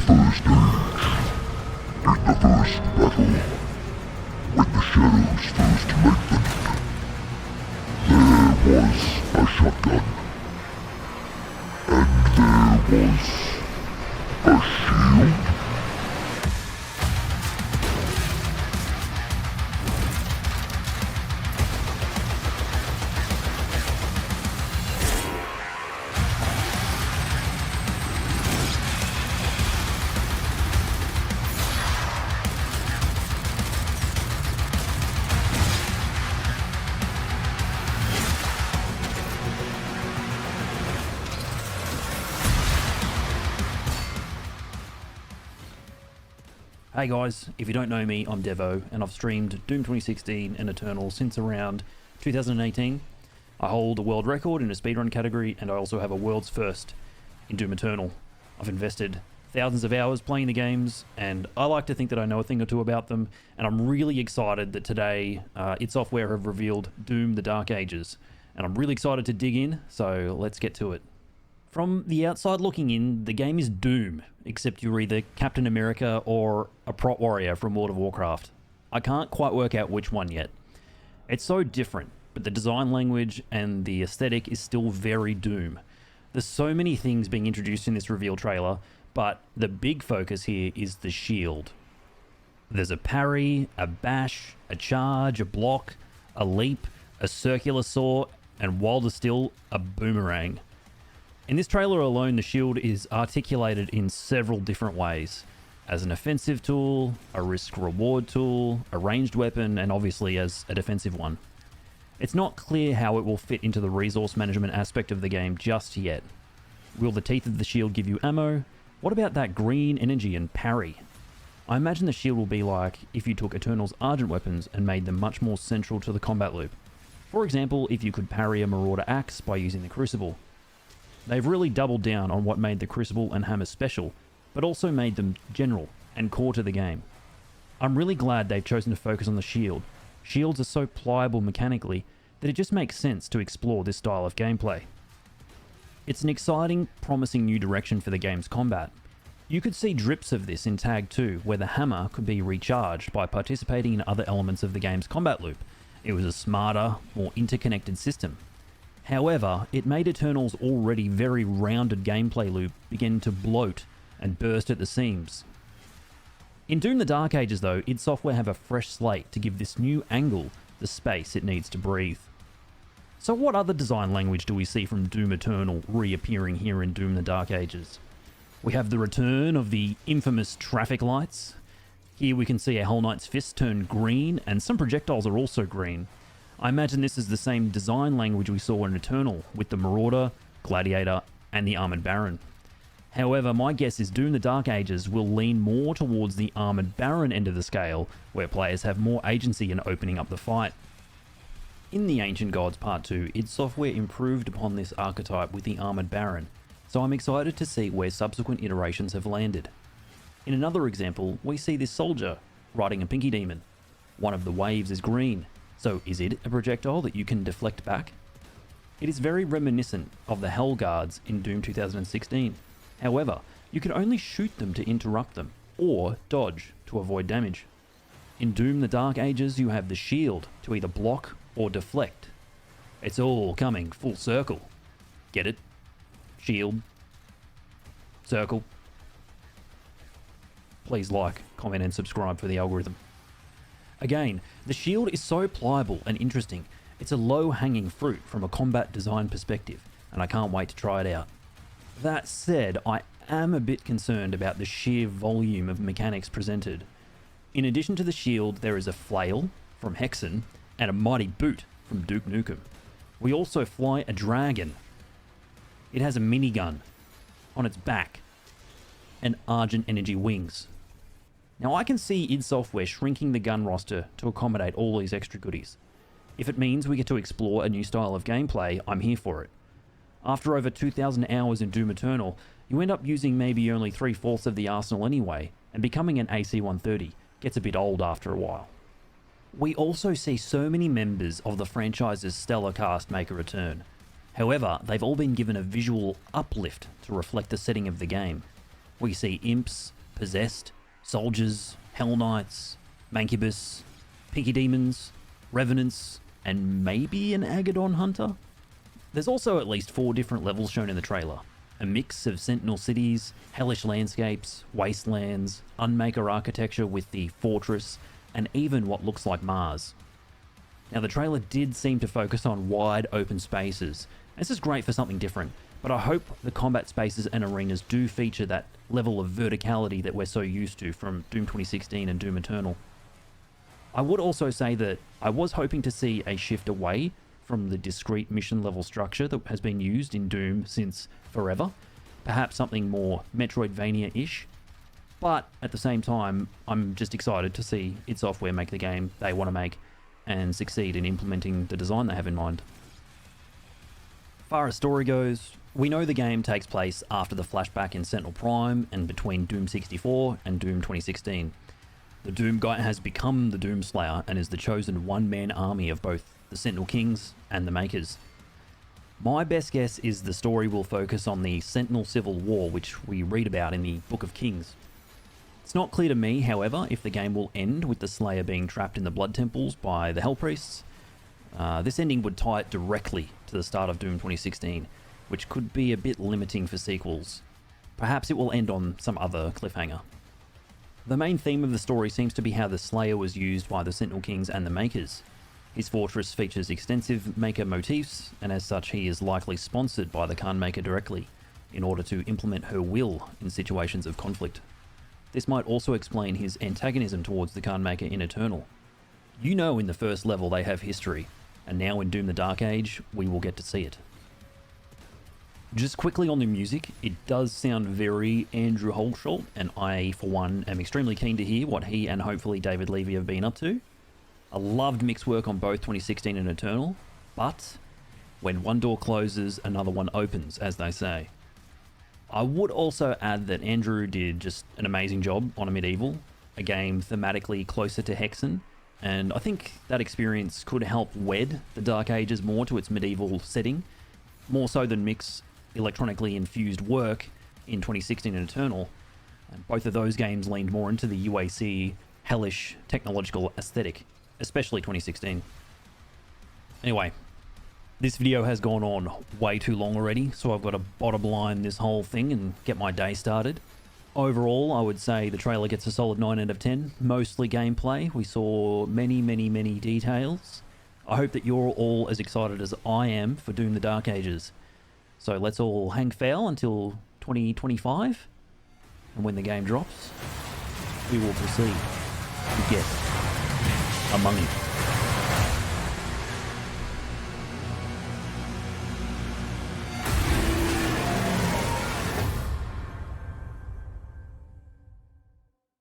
first age, in the first battle, when the shadows first lengthened, there was a shotgun, and there was a shield. Hey guys, if you don't know me, I'm Devo, and I've streamed Doom 2016 and Eternal since around 2018. I hold a world record in a speedrun category, and I also have a world's first in Doom Eternal. I've invested thousands of hours playing the games, and I like to think that I know a thing or two about them, and I'm really excited that today id Software have revealed Doom the Dark Ages, and I'm really excited to dig in, so let's get to it. From the outside looking in, the game is Doom, except you're either Captain America or a prot warrior from World of Warcraft. I can't quite work out which one yet. It's so different, but the design language and the aesthetic is still very Doom. There's so many things being introduced in this reveal trailer, but the big focus here is the shield. There's a parry, a bash, a charge, a block, a leap, a circular saw, and wilder still, a boomerang. In this trailer alone, the shield is articulated in several different ways. As an offensive tool, a risk-reward tool, a ranged weapon, and obviously as a defensive one. It's not clear how it will fit into the resource management aspect of the game just yet. Will the teeth of the shield give you ammo? What about that green energy and parry? I imagine the shield will be like if you took Eternal's Argent weapons and made them much more central to the combat loop. For example, if you could parry a Marauder axe by using the Crucible. They've really doubled down on what made the Crucible and Hammer special, but also made them general and core to the game. I'm really glad they've chosen to focus on the shield. Shields are so pliable mechanically that it just makes sense to explore this style of gameplay. It's an exciting, promising new direction for the game's combat. You could see drips of this in Tag 2, where the hammer could be recharged by participating in other elements of the game's combat loop. It was a smarter, more interconnected system. However, it made Eternal's already very rounded gameplay loop begin to bloat and burst at the seams. In Doom the Dark Ages though, id Software have a fresh slate to give this new angle the space it needs to breathe. So what other design language do we see from Doom Eternal reappearing here in Doom the Dark Ages? We have the return of the infamous traffic lights. Here we can see a Hell Knight's fist turn green, and some projectiles are also green. I imagine this is the same design language we saw in Eternal, with the Marauder, Gladiator, and the Armored Baron. However, my guess is Doom the Dark Ages will lean more towards the Armored Baron end of the scale, where players have more agency in opening up the fight. In the Ancient Gods Part 2, id Software improved upon this archetype with the Armored Baron, so I'm excited to see where subsequent iterations have landed. In another example, we see this soldier riding a Pinky Demon. One of the waves is green. So is it a projectile that you can deflect back? It is very reminiscent of the Hell Guards in Doom 2016. However, you can only shoot them to interrupt them, or dodge to avoid damage. In Doom the Dark Ages, you have the shield to either block or deflect. It's all coming full circle. Get it? Shield. Circle. Please like, comment and subscribe for the algorithm. Again, the shield is so pliable and interesting. It's a low-hanging fruit from a combat design perspective, and I can't wait to try it out. That said, I am a bit concerned about the sheer volume of mechanics presented. In addition to the shield, there is a flail from Hexen and a mighty boot from Duke Nukem. We also fly a dragon. It has a minigun on its back and Argent energy wings. Now I can see id Software shrinking the gun roster to accommodate all these extra goodies. If it means we get to explore a new style of gameplay, I'm here for it. After over 2,000 hours in Doom Eternal, you end up using maybe only 3/4 of the arsenal anyway, and becoming an AC-130 gets a bit old after a while. We also see so many members of the franchise's stellar cast make a return. However, they've all been given a visual uplift to reflect the setting of the game. We see imps, possessed, soldiers, hell knights, mancubus, pinky demons, revenants, and maybe an Agadon hunter? There's also at least 4 different levels shown in the trailer. A mix of sentinel cities, hellish landscapes, wastelands, Unmaker architecture with the fortress, and even what looks like Mars. Now the trailer did seem to focus on wide open spaces. This is great for something different, but I hope the combat spaces and arenas do feature that level of verticality that we're so used to from Doom 2016 and Doom Eternal. I would also say that I was hoping to see a shift away from the discrete mission level structure that has been used in Doom since forever, perhaps something more Metroidvania-ish, but at the same time, I'm just excited to see id Software make the game they want to make and succeed in implementing the design they have in mind. Far as story goes, we know the game takes place after the flashback in Sentinel Prime and between Doom 64 and Doom 2016. The Doom Guy has become the Doomslayer and is the chosen one-man army of both the Sentinel Kings and the Makers. My best guess is the story will focus on the Sentinel Civil War, which we read about in the Book of Kings. It's not clear to me, however, if the game will end with the Slayer being trapped in the Blood Temples by the Hell Priests. This ending would tie it directly to the start of Doom 2016, which could be a bit limiting for sequels. Perhaps it will end on some other cliffhanger. The main theme of the story seems to be how the Slayer was used by the Sentinel Kings and the Makers. His fortress features extensive Maker motifs, and as such he is likely sponsored by the Khan Maker directly, in order to implement her will in situations of conflict. This might also explain his antagonism towards the Khan Maker in Eternal. You know in the first level they have history, and now in Doom the Dark Age, we will get to see it. Just quickly on the music, it does sound very Andrew Holsholt, and I, for one, am extremely keen to hear what he and hopefully David Levy have been up to. I loved mix work on both 2016 and Eternal, but when one door closes, another one opens, as they say. I would also add that Andrew did just an amazing job on a Medieval, a game thematically closer to Hexen, and I think that experience could help wed the Dark Ages more to its medieval setting, more so than mix electronically infused work in 2016 and Eternal. And both of those games leaned more into the UAC hellish technological aesthetic, especially 2016. Anyway, this video has gone on way too long already, so I've got to bottom line this whole thing and get my day started. Overall, I would say the trailer gets a solid 9 out of 10, mostly gameplay. We saw many details. I hope that you're all as excited as I am for Doom the Dark Ages. So let's all hang foul until 2025, and when the game drops, we will proceed to get among it.